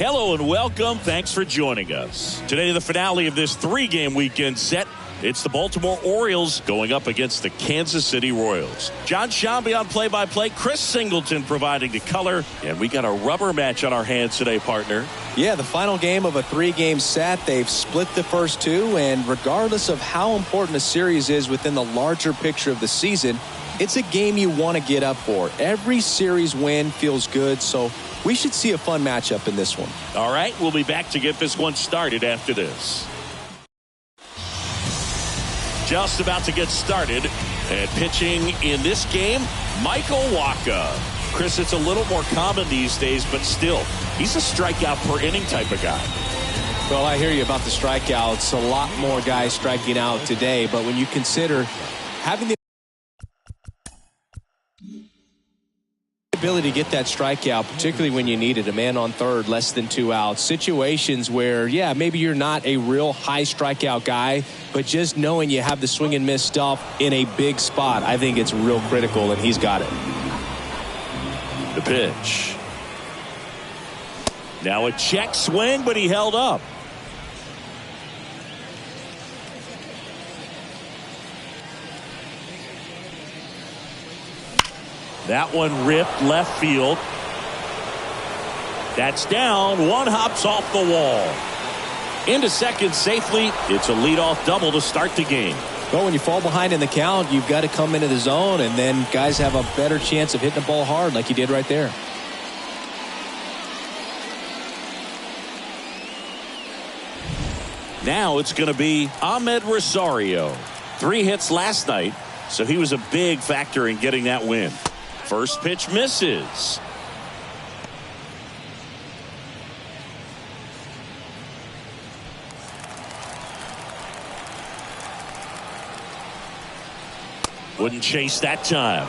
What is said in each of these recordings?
Hello and welcome. Thanks for joining us. Today, the finale of this three-game weekend set. It's the Baltimore Orioles going up against the Kansas City Royals. John Shambi on play-by-play. Chris Singleton providing the color. And we got a rubber match on our hands today, partner. Yeah, the final game of a three-game set. They've split the first two. And regardless of how important a series is within the larger picture of the season, it's a game you want to get up for. Every series win feels good, so we should see a fun matchup in this one. All right, we'll be back to get this one started after this. Just about to get started, and pitching in this game, Michael Wacha. Chris, it's a little more common these days, but still, he's a strikeout per inning type of guy. Well, I hear you about the strikeouts. A lot more guys striking out today, but when you consider having the ability to get that strikeout, particularly when you need it, a man on third, less than 2 outs, situations where, yeah, maybe you're not a real high strikeout guy, but just knowing you have the swing and miss stuff in a big spot, I think it's real critical, and he's got it. The pitch. Now a check swing, but he held up. That one ripped left field. That's down. One hops off the wall. Into second safely. It's a leadoff double to start the game. Well, when you fall behind in the count, you've got to come into the zone, and then guys have a better chance of hitting the ball hard like he did right there. Now it's going to be Ahmed Rosario. 3 hits last night, so he was a big factor in getting that win. First pitch misses. Wouldn't chase that time.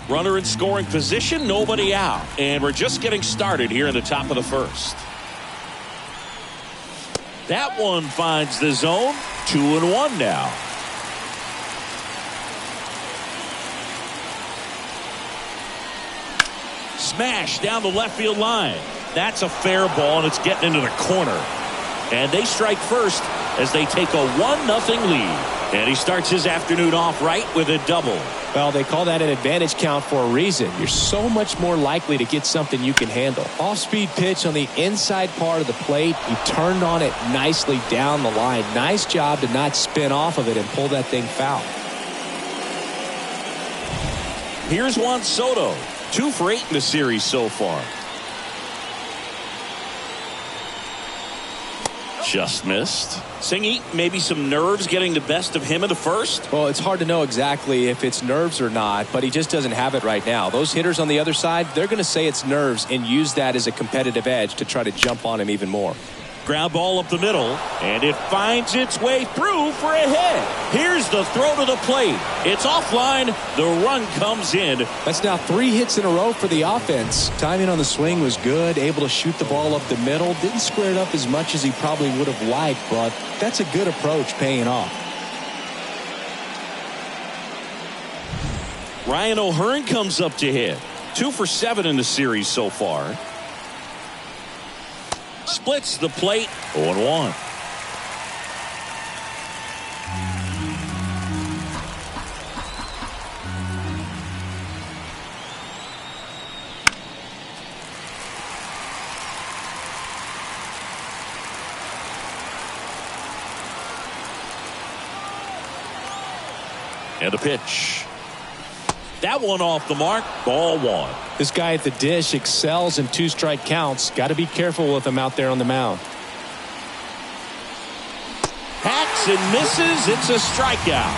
Runner in scoring position, nobody out. And we're just getting started here in the top of the first. That one finds the zone. 2-1 now. Smash down the left field line. That's a fair ball, and it's getting into the corner. And they strike first as they take a 1-0 lead. And he starts his afternoon off right with a double. Well, they call that an advantage count for a reason. You're so much more likely to get something you can handle. Off-speed pitch on the inside part of the plate. He turned on it nicely down the line. Nice job to not spin off of it and pull that thing foul. Here's Juan Soto. 2 for 8 in the series so far. Just missed. Singy, maybe some nerves getting the best of him in the first? Well, it's hard to know exactly if it's nerves or not, but he just doesn't have it right now. Those hitters on the other side, they're going to say it's nerves and use that as a competitive edge to try to jump on him even more. Ground ball up the middle, and it finds its way through for a hit. Here's the throw to the plate. It's offline. The run comes in. That's now 3 hits in a row for the offense. Timing on the swing was good, able to shoot the ball up the middle. Didn't square it up as much as he probably would have liked, but that's a good approach paying off. Ryan O'Hearn comes up to hit. 2 for 7 in the series so far. Splits the plate. 0-1. And a pitch. That one off the mark. Ball 1. This guy at the dish excels in 2-strike counts. Got to be careful with him out there on the mound. Hacks and misses. It's a strikeout.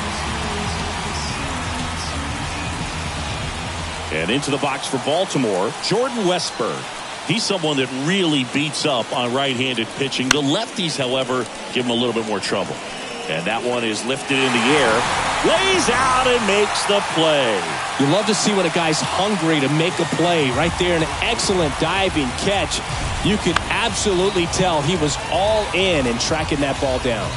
And into the box for Baltimore, Jordan Westburg. He's someone that really beats up on right-handed pitching. The lefties, however, give him a little bit more trouble. And that one is lifted in the air. Lays out and makes the play. You love to see when a guy's hungry to make a play. Right there, an excellent diving catch. You could absolutely tell he was all in tracking that ball down.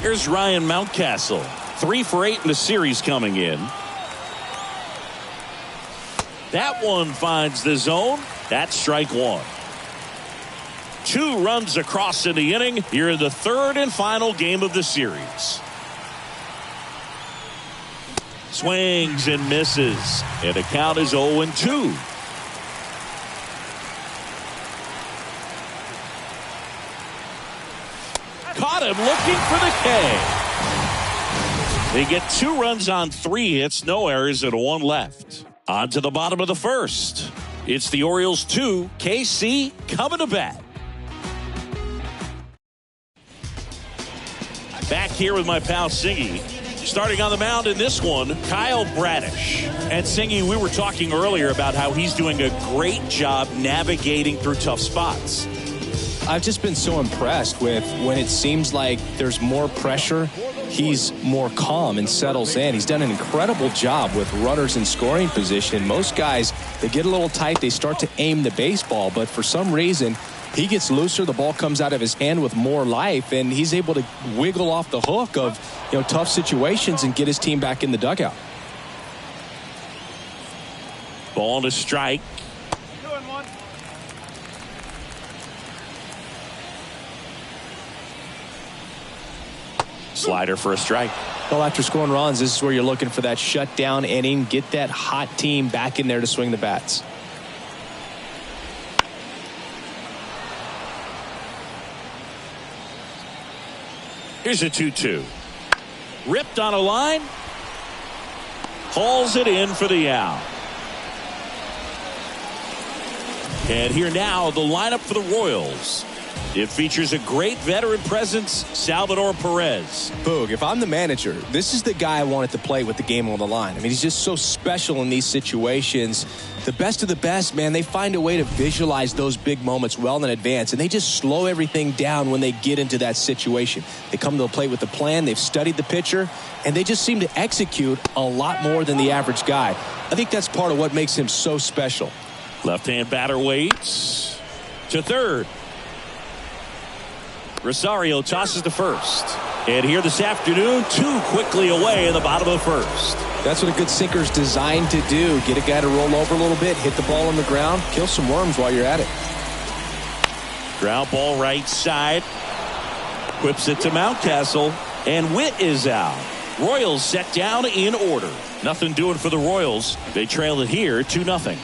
Here's Ryan Mountcastle. 3 for 8 in the series coming in. That one finds the zone. That's strike one. 2 runs across in the inning here in the third and final game of the series. Swings and misses, and the count is 0-2. Caught him looking for the K. They get 2 runs on 3 hits, no errors, and 1 left. On to the bottom of the first. It's the Orioles 2, KC coming to bat. Back here with my pal Singy. Starting on the mound in this one, Kyle Bradish. And Singy, we were talking earlier about how he's doing a great job navigating through tough spots. I've just been so impressed with when it seems like there's more pressure, he's more calm and settles in. He's done an incredible job with runners in scoring position. Most guys, they get a little tight, they start to aim the baseball, but for some reason, he gets looser, the ball comes out of his hand with more life, and he's able to wiggle off the hook of tough situations and get his team back in the dugout. Ball to strike. 2-1. Slider for a strike. Well, after scoring runs, this is where you're looking for that shutdown inning. Get that hot team back in there to swing the bats. Here's a 2-2. Ripped on a line. Hauls it in for the out. And here now, the lineup for the Royals. It features a great veteran presence, Salvador Perez. Boog, if I'm the manager, this is the guy I wanted to play with the game on the line. I mean, he's just so special in these situations. The best of the best, man, they find a way to visualize those big moments well in advance, and they just slow everything down when they get into that situation. They come to the plate with a plan, they've studied the pitcher, and they just seem to execute a lot more than the average guy. I think that's part of what makes him so special. Left-hand batter waits to third. Rosario tosses to first. And here this afternoon, 2 quickly away in the bottom of the first. That's what a good sinker's designed to do. Get a guy to roll over a little bit, hit the ball on the ground, kill some worms while you're at it. Ground ball right side. Whips it to Mountcastle. And Witt is out. Royals set down in order. Nothing doing for the Royals. They trail it here 2-0.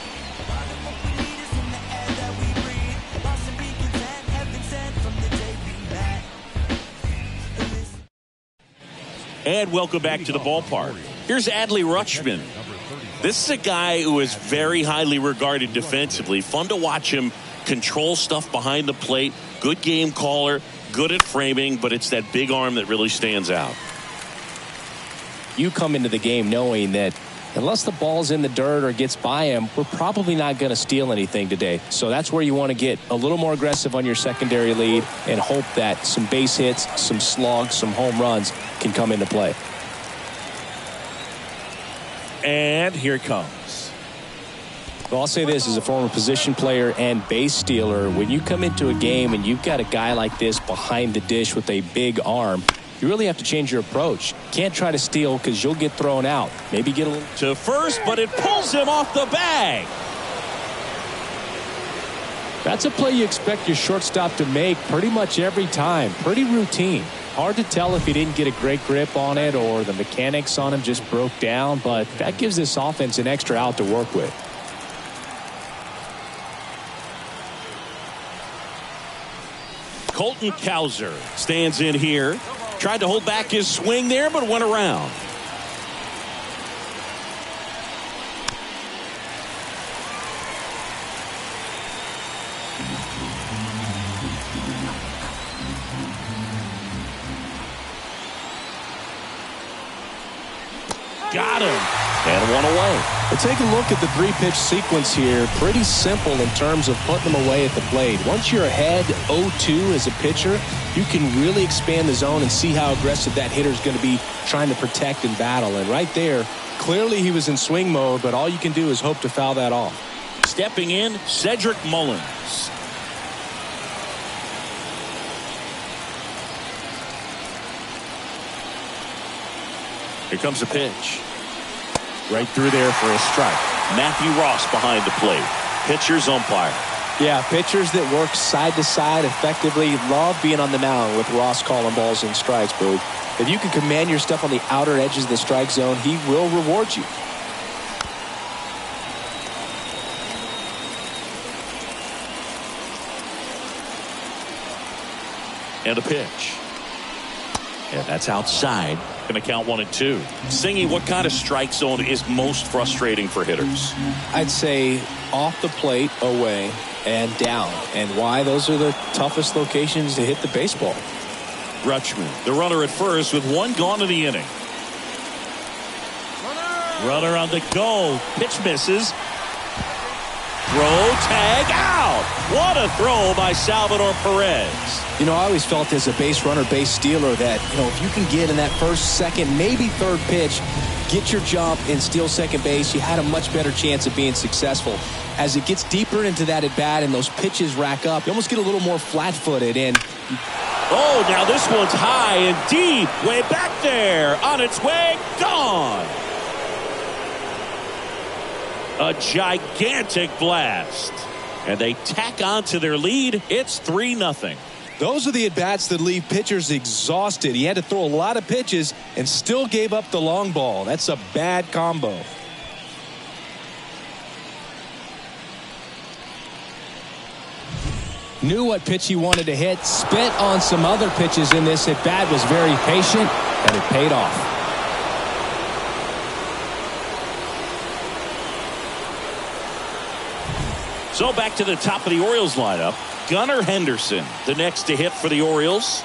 And welcome back to the ballpark. Here's Adley Rutschman. This is a guy who is very highly regarded defensively. Fun to watch him control stuff behind the plate. Good game caller, good at framing, but it's that big arm that really stands out. You come into the game knowing that unless the ball's in the dirt or gets by him, we're probably not going to steal anything today. So that's where you want to get a little more aggressive on your secondary lead and hope that some base hits, some slugs, some home runs can come into play. And here it comes. Well, I'll say this as a former position player and base stealer. When you come into a game and you've got a guy like this behind the dish with a big arm, you really have to change your approach. Can't try to steal because you'll get thrown out. Maybe get a little to first, but it pulls him off the bag. That's a play you expect your shortstop to make pretty much every time. Pretty routine. Hard to tell if he didn't get a great grip on it or the mechanics on him just broke down, but that gives this offense an extra out to work with. Colton Cowser stands in here. Tried to hold back his swing there, but went around. Got him. And one away. But take a look at the 3-pitch sequence here. Pretty simple in terms of putting them away at the plate. Once you're ahead 0-2 as a pitcher, you can really expand the zone and see how aggressive that hitter is going to be trying to protect and battle. And right there, clearly he was in swing mode, but all you can do is hope to foul that off. Stepping in, Cedric Mullins. Here comes a pitch. Right through there for a strike. Matthew Ross behind the plate. Pitcher's umpire. Yeah, pitchers that work side to side effectively love being on the mound with Ross calling balls and strikes, Boog. If you can command your stuff on the outer edges of the strike zone, he will reward you. And a pitch. And that's outside. Going to count 1-2. Singy, what kind of strike zone is most frustrating for hitters? I'd say off the plate, away, and down. And why? Those are the toughest locations to hit the baseball. Rutschman, the runner at first with one gone in the inning. Runner on the go. Pitch misses. Throw, tag, out. What a throw by Salvador Perez. You know, I always felt as a base runner, base stealer that, if you can get in that first, second, maybe third pitch, get your jump and steal second base, you had a much better chance of being successful. As it gets deeper into that at bat and those pitches rack up, you almost get a little more flat-footed. And oh, now this one's high and deep, way back there, on its way, gone. A gigantic blast. And they tack on to their lead. It's 3-0. Those are the at-bats that leave pitchers exhausted. He had to throw a lot of pitches and still gave up the long ball. That's a bad combo. Knew what pitch he wanted to hit. Spent on some other pitches in this at-bat. Was very patient, and it paid off. So back to the top of the Orioles lineup. Gunnar Henderson, the next to hit for the Orioles.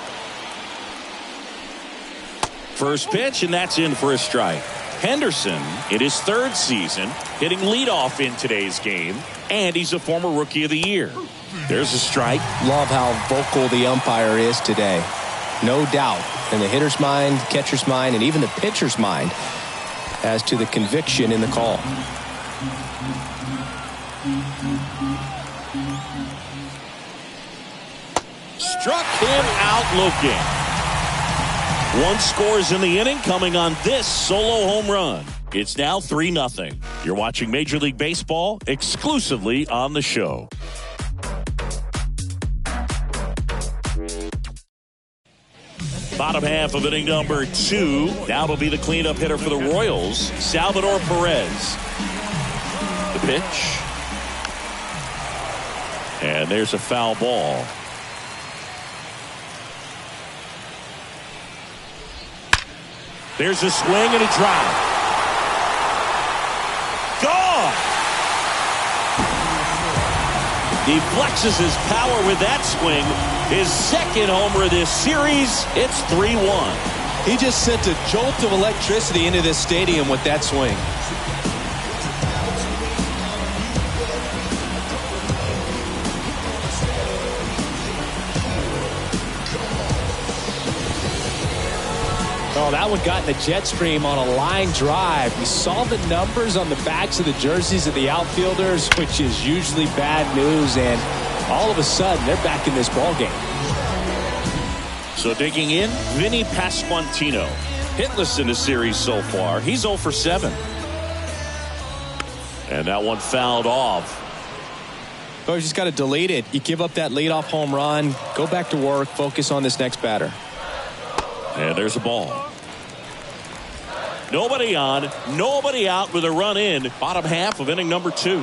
First pitch, and that's in for a strike. Henderson, in his third season, hitting leadoff in today's game, and he's a former Rookie of the Year. There's a strike. Love how vocal the umpire is today. No doubt in the hitter's mind, catcher's mind, and even the pitcher's mind as to the conviction in the call. Struck him out looking. One scores in the inning coming on this solo home run. It's now 3-0. You're watching Major League Baseball exclusively on the show. Bottom half of inning number 2. Now will be the cleanup hitter for the Royals, Salvador Perez. The pitch. And there's a foul ball. There's a swing and a drive. Gone! He flexes his power with that swing. His second homer of this series. It's 3-1. He just sent a jolt of electricity into this stadium with that swing. Oh, that one got in the jet stream on a line drive. We saw the numbers on the backs of the jerseys of the outfielders, which is usually bad news, and all of a sudden they're back in this ball game. So digging in, Vinny Pasquantino. Hitless in the series so far. He's 0 for 7. And that one fouled off. Oh, you just got to delete it. You give up that leadoff home run, go back to work, focus on this next batter. And there's a ball. Nobody on, nobody out with a run in. Bottom half of inning number 2.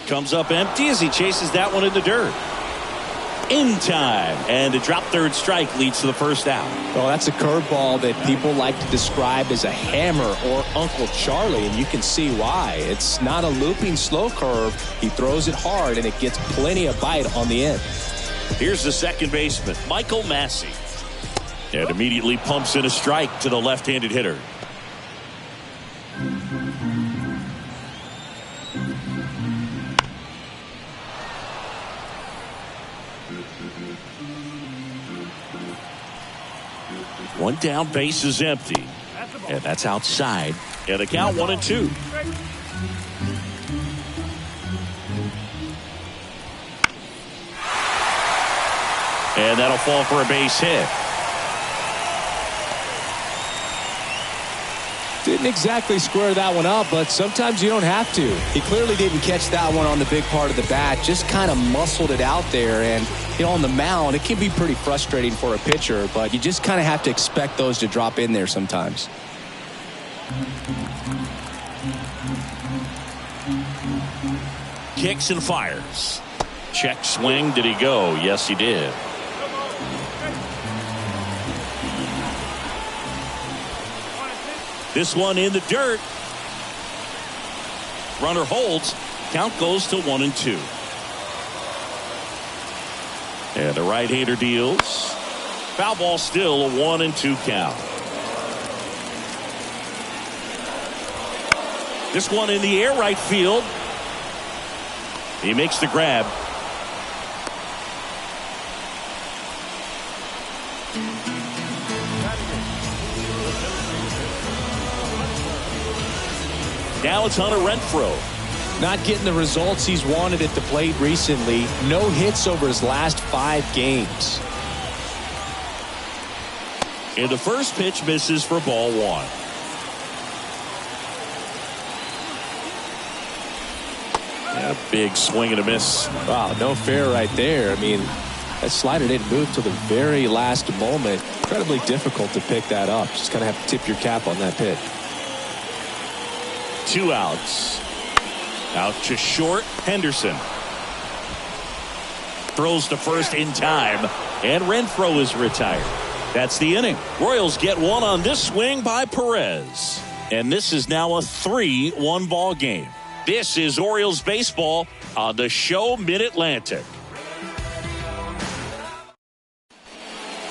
Comes up empty as he chases that one in the dirt. In time, and a drop third strike leads to the first out. Well, that's a curveball that people like to describe as a hammer or Uncle Charlie, and you can see why. It's not a looping slow curve. He throws it hard, and it gets plenty of bite on the end. Here's the second baseman, Michael Massey. And immediately pumps in a strike to the left-handed hitter. One down, base is empty. And that's outside. And the count 1-2. And that'll fall for a base hit. Didn't exactly square that one up, but sometimes you don't have to. He clearly didn't catch that one on the big part of the bat, just kind of muscled it out there. And, on the mound, it can be pretty frustrating for a pitcher, but you just kind of have to expect those to drop in there sometimes. Kicks and fires. Check swing. Did he go? Yes, he did. This one in the dirt. Runner holds. Count goes to 1-2. And the right-hander deals. Foul ball, still a 1-2 count. This one in the air, right field. He makes the grab. Now it's Hunter Renfroe. Not getting the results he's wanted at the plate recently. No hits over his last 5 games. And the first pitch misses for ball 1. And a big swing and a miss. Wow, no fair right there. I mean, that slider didn't move till the very last moment. Incredibly difficult to pick that up. Just kind of have to tip your cap on that pitch. 2 outs. Out to short. Henderson throws to first in time, and Renfroe is retired. That's the inning. Royals get one on this swing by Perez, and this is now a 3-1 ball game. This is Orioles baseball on the show Mid-Atlantic.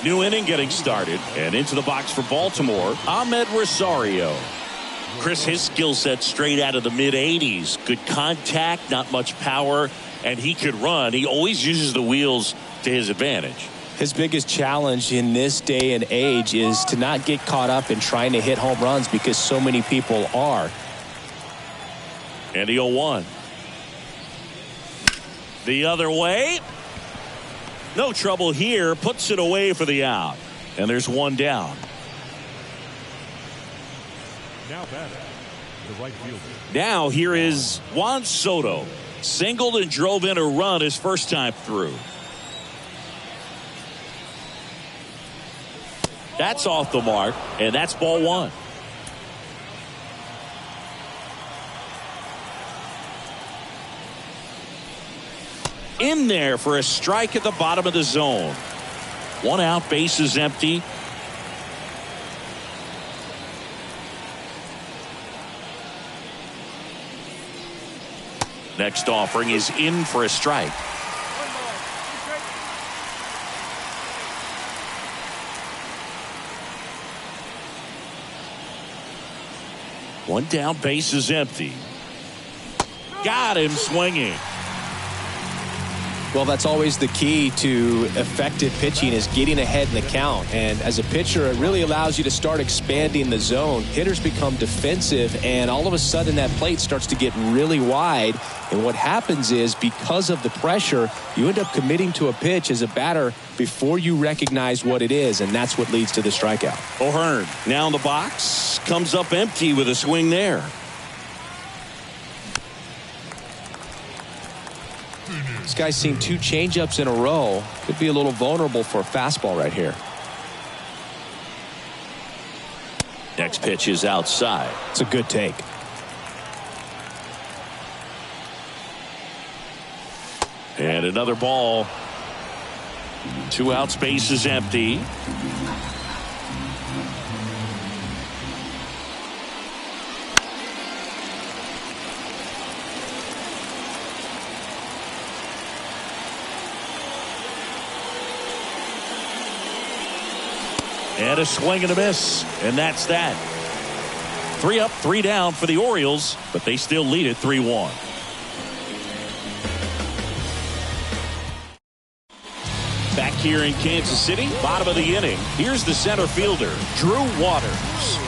New inning getting started, and into the box for Baltimore, Ahmed Rosario. Chris, his skill set straight out of the mid-80s. Good contact, not much power, and he could run. He always uses the wheels to his advantage. His biggest challenge in this day and age is to not get caught up in trying to hit home runs because so many people are. And the 0-1. The other way. No trouble here. Puts it away for the out. And there's one down. Now batting, the right fielder. Now here is Juan Soto. Singled and drove in a run his first time through. That's off the mark, and that's ball 1. In there for a strike at the bottom of the zone. 1 out, base is empty. Next offering is in for a strike. One down, base is empty. Got him swinging. Well, that's always the key to effective pitching, is getting ahead in the count. And as a pitcher, it really allows you to start expanding the zone. Hitters become defensive, and all of a sudden that plate starts to get really wide. And what happens is, because of the pressure, you end up committing to a pitch as a batter before you recognize what it is, and that's what leads to the strikeout. O'Hearn now in the box, comes up empty with a swing there. This guy's seen 2 changeups in a row. Could be a little vulnerable for a fastball right here. Next pitch is outside. It's a good take. And another ball. 2 outs, base is empty. And a swing and a miss. And that's that. 3 up, 3 down for the Orioles, but they still lead it 3-1. Back here in Kansas City, bottom of the inning. Here's the center fielder, Drew Waters.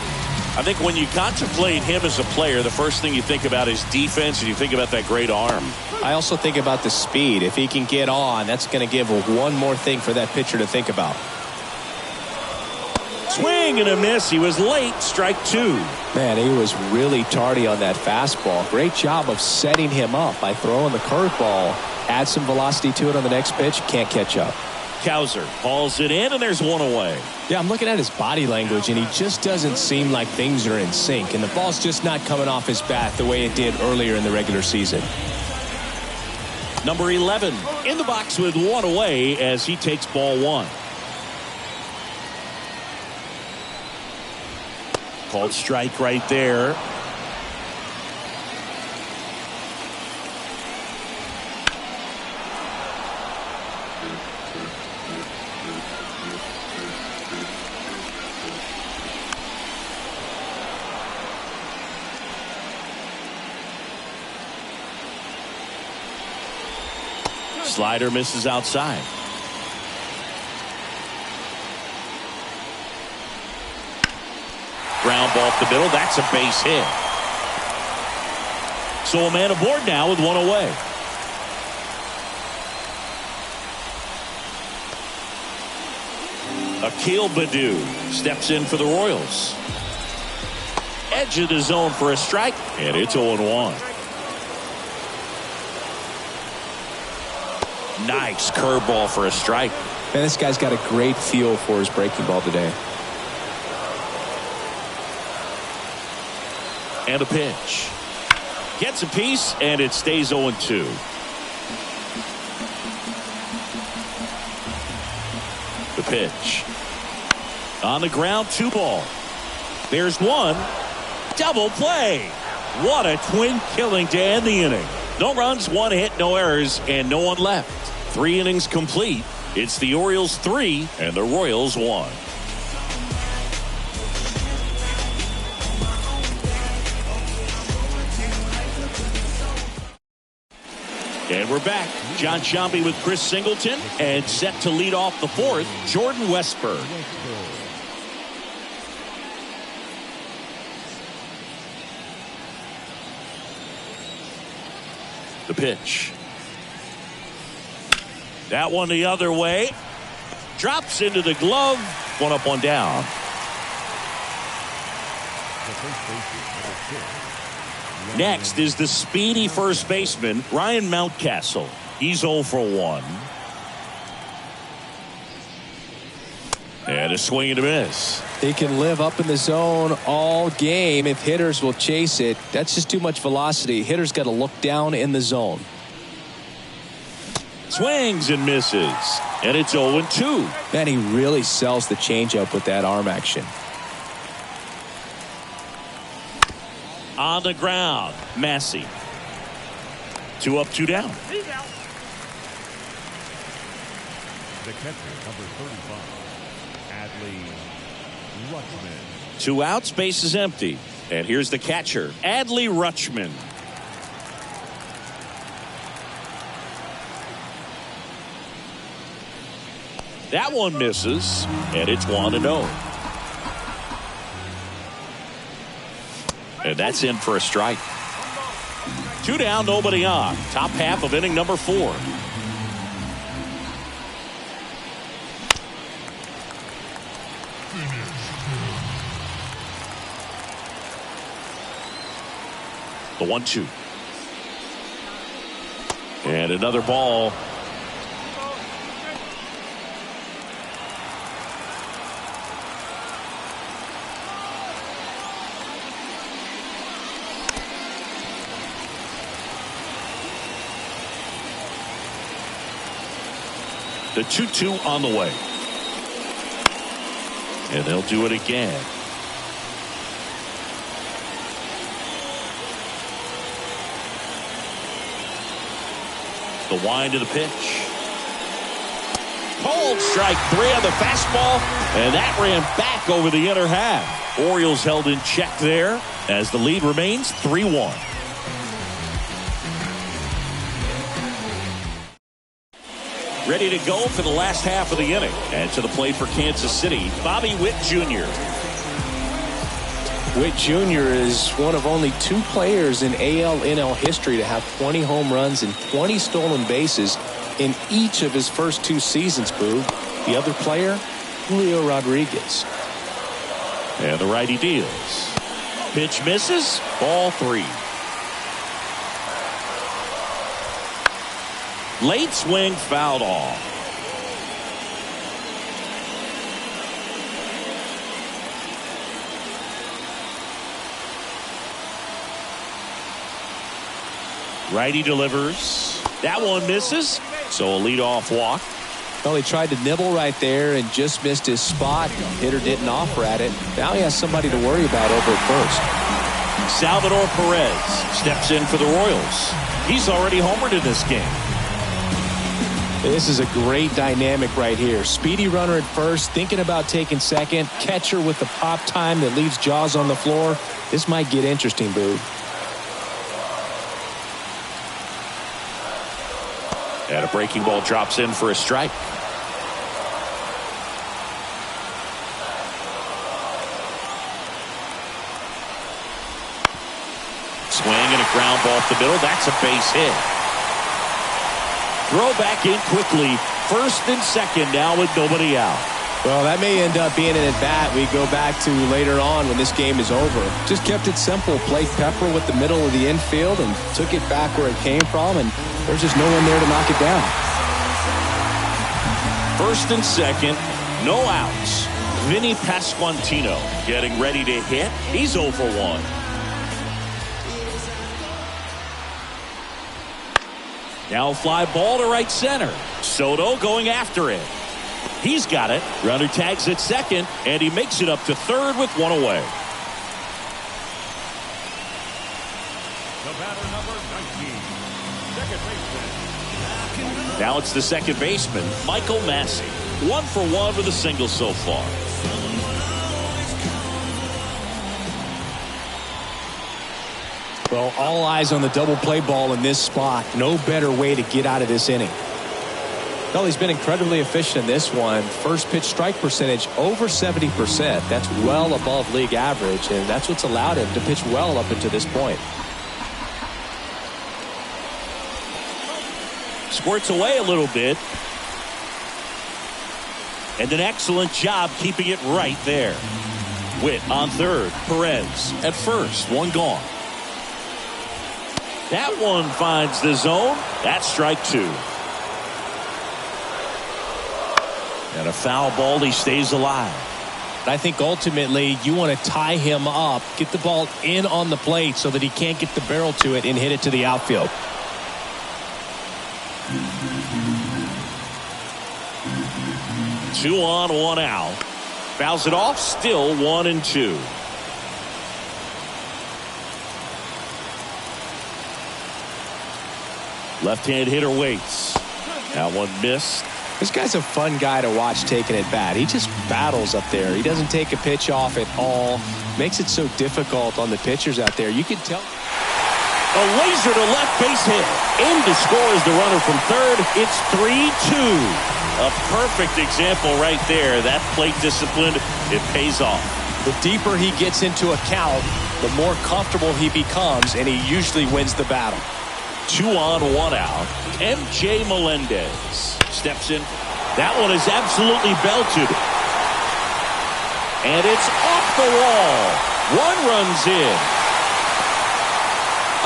I think when you contemplate him as a player, the first thing you think about is defense, and you think about that great arm. I also think about the speed. If he can get on, that's going to give one more thing for that pitcher to think about. Swing and a miss. He was late. Strike two. Man, he was really tardy on that fastball. Great job of setting him up by throwing the curveball. Add some velocity to it on the next pitch. Can't catch up. Cowser hauls it in, and there's one away. Yeah, I'm looking at his body language, and he just doesn't seem like things are in sync. And the ball's just not coming off his bat the way it did earlier in the regular season. Number 11 in the box with one away as he takes ball one. Called strike right there. Slider misses outside. Ground ball up the middle. That's a base hit. So a man aboard now with one away. Akil Baddoo steps in for the Royals. Edge of the zone for a strike, and it's 0-1. Nice curveball for a strike. Man, this guy's got a great feel for his breaking ball today. And a pitch. Gets a piece, and it stays 0-2. The pitch. On the ground, 2 ball. There's one. Double play. What a twin killing to end the inning. No runs, 1 hit, no errors, and no one left. 3 innings complete. It's the Orioles 3 and the Royals 1. And we're back. John Sciambi with Chris Singleton, and set to lead off the 4th, Jordan Westburg. The pitch. That one the other way. Drops into the glove. 1 up, 1 down. Next is the speedy first baseman, Ryan Mountcastle. He's 0 for 1. And a swing and a miss. He can live up in the zone all game if hitters will chase it. That's just too much velocity. Hitters got to look down in the zone. Swings and misses. And it's 0-2. Man, he really sells the changeup with that arm action. On the ground, Massey. 2 up, 2 down. The catcher, number 35, Adley Rutschman. 2 outs, base is empty. And here's the catcher, Adley Rutschman. That one misses, and it's 1-0. And that's in for a strike. 2 down, nobody on. Top half of inning number 4. The 1-2. And another ball. The 2-2 on the way. And they'll do it again. The wind of the pitch. Called strike 3 on the fastball. And that ran back over the inner half. Orioles held in check there as the lead remains 3-1. Ready to go for the last half of the inning. And to the plate for Kansas City, Bobby Witt Jr. Witt Jr. is one of only 2 players in AL/NL history to have 20 home runs and 20 stolen bases in each of his first 2 seasons, Boo. The other player, Julio Rodriguez. And the righty deals. Pitch misses. Ball 3. Late swing fouled off. Righty delivers. That one misses. So a leadoff walk. Well, he tried to nibble right there and just missed his spot. Hitter didn't offer at it. Now he has somebody to worry about over at first. Salvador Perez steps in for the Royals. He's already homered in this game. This is a great dynamic right here. Speedy runner at first, thinking about taking second. Catcher with the pop time that leaves Jaws on the floor. This might get interesting, Boo. And a breaking ball drops in for a strike. Swing and a ground ball off the middle. That's a base hit. Throw back in quickly. First and second now with nobody out. Well, that may end up being an at-bat we go back to later on when this game is over. Just kept it simple. Played Pepper with the middle of the infield and took it back where it came from, and there's just no one there to knock it down. First and second, no outs. Vinny Pasquantino getting ready to hit. He's 0 for 1. Now fly ball to right center. Soto going after it. He's got it. Runner tags at second, and he makes it up to third with 1 away. The batter, number 19, second baseman. Now it's the second baseman, Michael Massey. 1 for 1 with a single so far. Well, all eyes on the double play ball in this spot. No better way to get out of this inning. Well, he's been incredibly efficient in this one. First pitch strike percentage over 70%. That's well above league average, and that's what's allowed him to pitch well up until this point. Squirts away a little bit. And an excellent job keeping it right there. Witt on third. Perez at first. 1 gone. That one finds the zone. That's strike 2. And a foul ball. He stays alive. I think ultimately you want to tie him up, get the ball in on the plate so that he can't get the barrel to it and hit it to the outfield. Two on, 1 out. Fouls it off. Still 1-2. Left-hand hitter waits. That one missed. This guy's a fun guy to watch taking at bat. He just battles up there. He doesn't take a pitch off at all. Makes it so difficult on the pitchers out there. You can tell. A laser to left base hit. In to score is the runner from third. It's 3-2. A perfect example right there. That plate discipline, it pays off. The deeper he gets into a count, the more comfortable he becomes, and he usually wins the battle. 2 on, 1 out. MJ Melendez steps in. That one is absolutely belted. And it's off the wall. 1 runs in.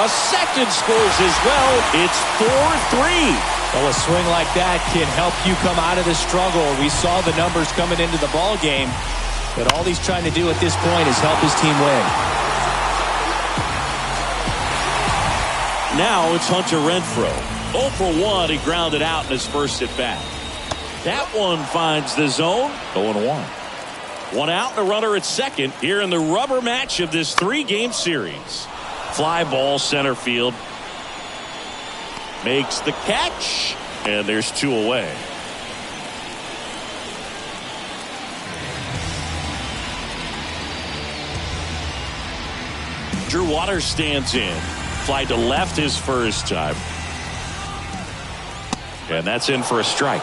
A second scores as well. It's 4-3. Well, a swing like that can help you come out of the struggle. We saw the numbers coming into the ball game, but all he's trying to do at this point is help his team win. Now it's Hunter Renfroe. 0 for 1. He grounded out in his first at bat. That one finds the zone. 0-1. 1 out and a runner at second here in the rubber match of this 3-game series. Fly ball center field. Makes the catch. And there's 2 away. Drew Waters stands in. Fly to left his first time. And that's in for a strike.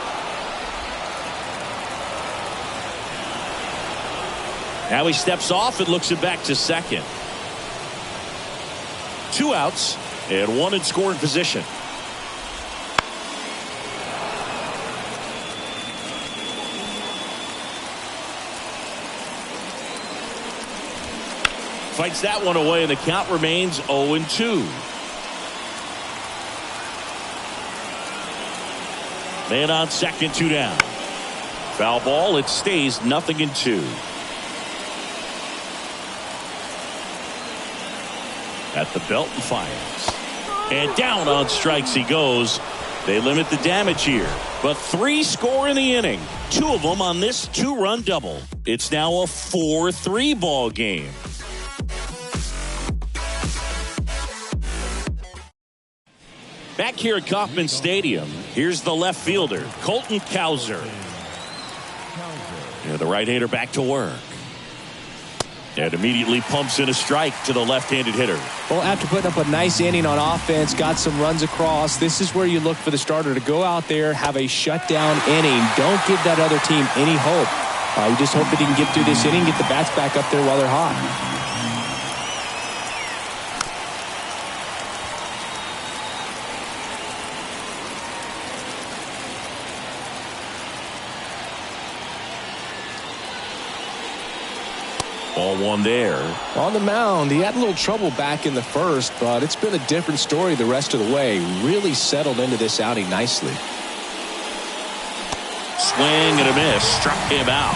Now he steps off and looks it back to second. 2 outs and 1 in scoring position. Fights that one away, and the count remains 0-2. Man on second, 2 down. Foul ball, it stays 0-2. At the belt and fires. And down on strikes he goes. They limit the damage here. But 3 score in the inning. 2 of them on this 2-run double. It's now a 4-3 ball game. Back here at Kauffman Stadium, here's the left fielder, Colton Cowser. Yeah, the right-hander back to work. And immediately pumps in a strike to the left-handed hitter. Well, after putting up a nice inning on offense, got some runs across, this is where you look for the starter to go out there, have a shutdown inning. Don't give that other team any hope. You just hope that he can get through this inning, get the bats back up there while they're hot. Ball 1 there. On the mound, he had a little trouble back in the first, but it's been a different story the rest of the way. Really settled into this outing nicely. Swing and a miss. Struck him out.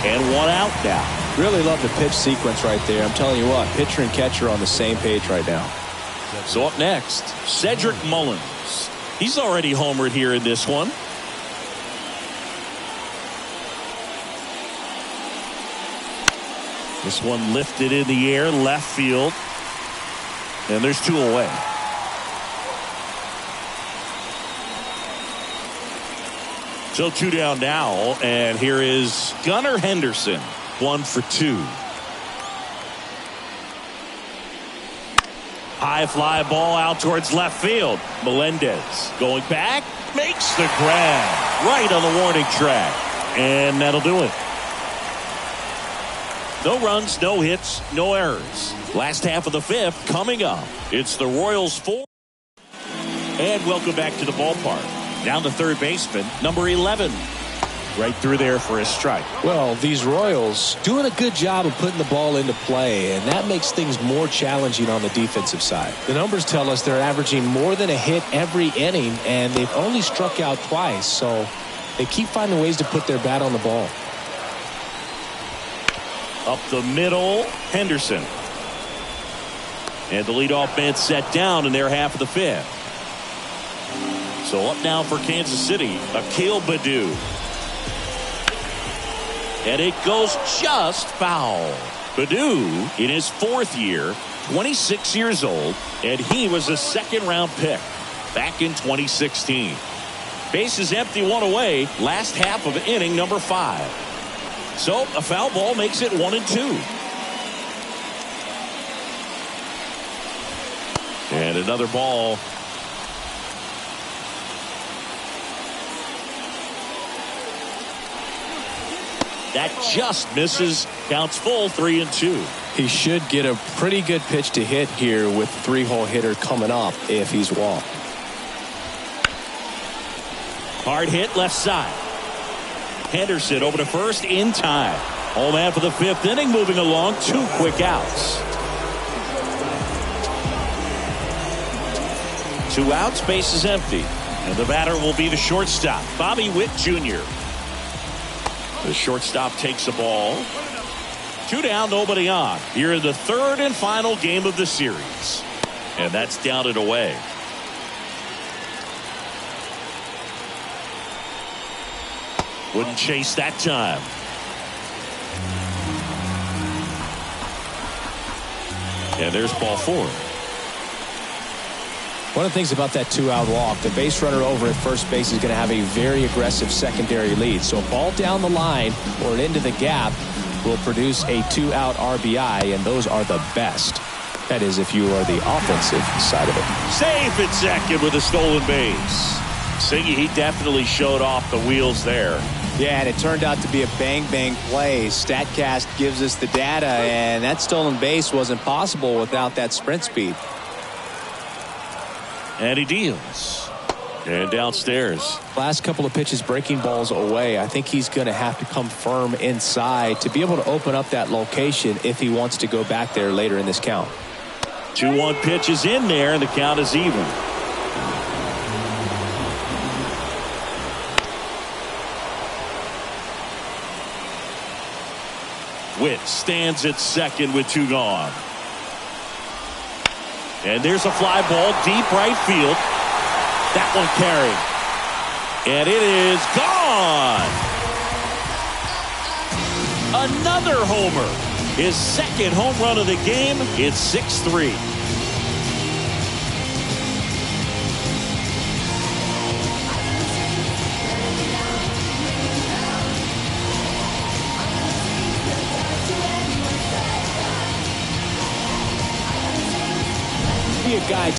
And 1 out now. Really love the pitch sequence right there. I'm telling you what, pitcher and catcher on the same page right now. So up next, Cedric Mullins. He's already homered here in this one. This one lifted in the air, left field. And there's 2 away. So 2 down now, and here is Gunnar Henderson, 1 for 2. High fly ball out towards left field. Melendez going back, makes the grab right on the warning track. And that'll do it. No runs, no hits, no errors. Last half of the 5th coming up. It's the Royals 4. And welcome back to the ballpark. Down to third baseman, number 11. Right through there for a strike. Well, these Royals doing a good job of putting the ball into play, and that makes things more challenging on the defensive side. The numbers tell us they're averaging more than a hit every inning, and they've only struck out twice, so they keep finding ways to put their bat on the ball. Up the middle, Henderson. And the leadoff man set down in their half of the 5th. So up now for Kansas City, Akil Baddoo. And it goes just foul. Baddoo in his 4th year, 26 years old, and he was a 2nd-round pick back in 2016. Bases empty, 1 away, last half of inning number 5. So a foul ball makes it 1-2. And another ball. That just misses. Counts full, 3-2. He should get a pretty good pitch to hit here with 3-hole hitter coming up if he's walked. Hard hit left side. Henderson over to first in time. Home man for the 5th inning, moving along, 2 quick outs. 2 outs, base is empty. And the batter will be the shortstop, Bobby Witt Jr. The shortstop takes a ball. 2 down, nobody on. Here in the 3rd and final game of the series. And that's down and away. Wouldn't chase that time. And there's ball 4. One of the things about that 2-out walk, the base runner over at first base is going to have a very aggressive secondary lead. So a ball down the line or into the gap will produce a 2-out RBI, and those are the best. That is, if you are the offensive side of it. Safe at second with a stolen base. Siggy, he definitely showed off the wheels there. Yeah, and it turned out to be a bang-bang play. StatCast gives us the data, and that stolen base wasn't possible without that sprint speed. And he deals. And downstairs. Last couple of pitches breaking balls away. I think he's going to have to come firm inside to be able to open up that location if he wants to go back there later in this count. 2-1 pitch is in there, and the count is even. Witt stands at second with 2 gone. And there's a fly ball deep right field. That one carried. And it is gone. Another homer. His second home run of the game. It's 6-3. Be a guy